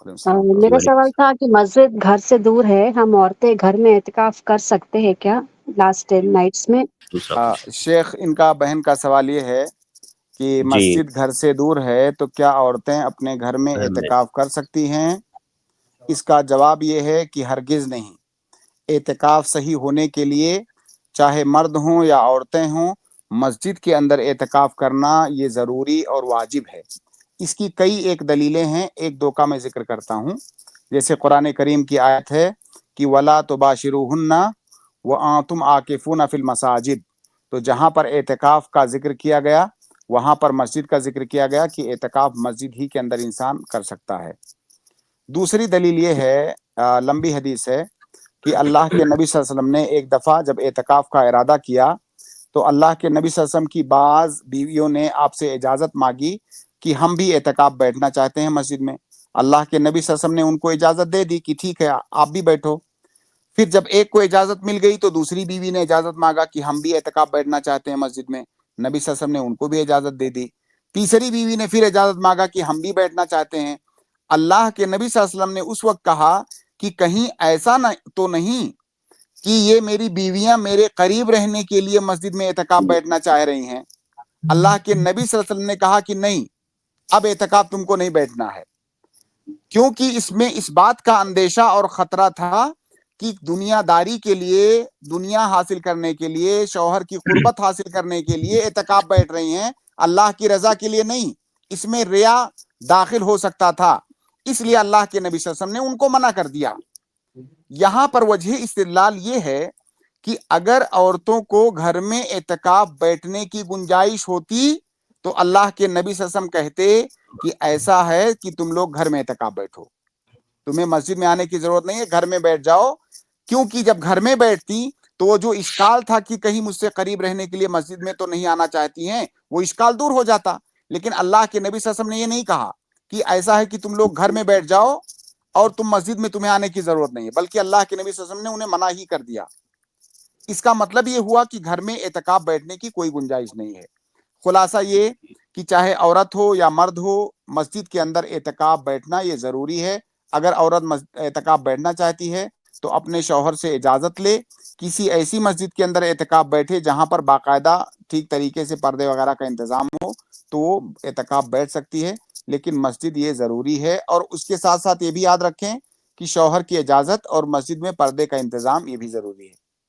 میرا سوال تھا کہ مسجد گھر سے دور ہے، ہم عورتیں گھر میں اعتکاف کر سکتے ہیں کیا لاسٹ 10 نائٹس میں؟ شیخ ان کا بہن کا سوال یہ ہے کہ مسجد گھر سے دور ہے تو کیا عورتیں اپنے گھر میں اعتکاف کر سکتی ہیں؟ اس کا جواب یہ ہے کہ ہرگز نہیں۔ اعتکاف صحیح ہونے کے لیے چاہے مرد ہوں یا عورتیں ہوں، مسجد کے اندر اعتکاف کرنا یہ ضروری اور واجب ہے۔ اس کی کئی ایک دلیلیں ہیں، ایک دو کا میں ذکر کرتا ہوں۔ جیسے قرآن کریم کی آیت ہے کہ وَلَا تُبَاشِرُوهُنَّ وَأَنْتُمْ عَاكِفُونَ فِي الْمَسَاجِدِ، تو جہاں پر اعتکاف کا ذکر کیا گیا وہاں پر مسجد کا ذکر کیا گیا کہ اعتکاف مسجد ہی کے اندر انسان کر سکتا ہے۔ دوسری دلیل یہ ہے، لمبی حدیث ہے کہ اللہ کے نبی صلی اللہ علیہ وسلم نے ایک دفعہ جب اعتکاف کا ارادہ کیا تو اللہ کے نبی صلی اللہ علیہ وسلم کی بعض بیویوں نے آپ سے اجازت مانگی کہ ہم بھی اعتکاف بیٹھنا چاہتے ہیں مسجد میں۔ اللہ کے نبی صلی اللہ علیہ وسلم نے ان کو اجازت دے دی کہ ٹھیک ہے آپ بھی بیٹھو۔ پھر جب ایک کو اجازت مل گئی تو دوسری بیوی نے اجازت مانگا کہ ہم بھی اعتکاف بیٹھنا چاہتے ہیں مسجد میں، نبی صلی اللہ علیہ وسلم نے ان کو بھی اجازت دے دی۔ تیسری بیوی نے پھر اجازت مانگا کہ ہم بھی بیٹھنا چاہتے ہیں۔ اللہ کے نبی صلی اللہ علیہ وسلم نے اس وقت کہا کہ کہیں ایسا تو نہیں کہ یہ میری بیویاں میرے قریب رہنے کے لیے مسجد میں اعتکاف بیٹھنا چاہ رہی ہیں۔ اللہ کے نبی صلی اللہ علیہ وسلم نے کہا کہ نہیں، اب اعتکاف تم کو نہیں بیٹھنا ہے، کیونکہ اس میں اس بات کا اندیشہ اور خطرہ تھا کہ دنیا داری کے لیے، دنیا حاصل کرنے کے لیے، شوہر کی قربت حاصل کرنے کے لیے اعتکاف بیٹھ رہی ہیں، اللہ کی رضا کے لیے نہیں۔ اس میں ریا داخل ہو سکتا تھا، اس لیے اللہ کے نبی صلی اللہ علیہ وسلم نے ان کو منع کر دیا۔ یہاں پر وجہ استدلال یہ ہے کہ اگر عورتوں کو گھر میں اعتکاف بیٹھنے کی گنجائش ہوتی تو اللہ کے نبی صلی اللہ علیہ وسلم کہتے کہ ایسا ہے کہ تم لوگ گھر میں اعتکاف بیٹھو، تمہیں مسجد میں آنے کی ضرورت نہیں ہے، گھر میں بیٹھ جاؤ۔ کیونکہ جب گھر میں بیٹھتی تو وہ جو اشکال تھا کہ کہیں مجھ سے قریب رہنے کے لیے مسجد میں تو نہیں آنا چاہتی ہیں، وہ اشکال دور ہو جاتا۔ لیکن اللہ کے نبی صلی اللہ علیہ وسلم نے یہ نہیں کہا کہ ایسا ہے کہ تم لوگ گھر میں بیٹھ جاؤ اور تم مسجد میں تمہیں آنے کی ضرورت نہیں ہے، بلکہ اللہ کے نبی صلی اللہ علیہ وسلم نے انہیں منع ہی کر دیا۔ اس کا مطلب یہ ہوا کہ گھر میں اعتکاف بیٹھنے کی کوئی گنجائش نہیں ہے۔ خلاصہ یہ کہ چاہے عورت ہو یا مرد ہو، مسجد کے اندر اعتکاف بیٹھنا یہ ضروری ہے۔ اگر عورت اعتکاف بیٹھنا چاہتی ہے تو اپنے شوہر سے اجازت لے، کسی ایسی مسجد کے اندر اعتکاف بیٹھے جہاں پر باقاعدہ ٹھیک طریقے سے پردے وغیرہ کا انتظام ہو تو وہ اعتکاف بیٹھ سکتی ہے، لیکن مسجد یہ ضروری ہے۔ اور اس کے ساتھ ساتھ یہ بھی یاد رکھیں کہ شوہر کی اجازت اور مسجد میں پردے کا انتظام یہ بھی ضروری ہے۔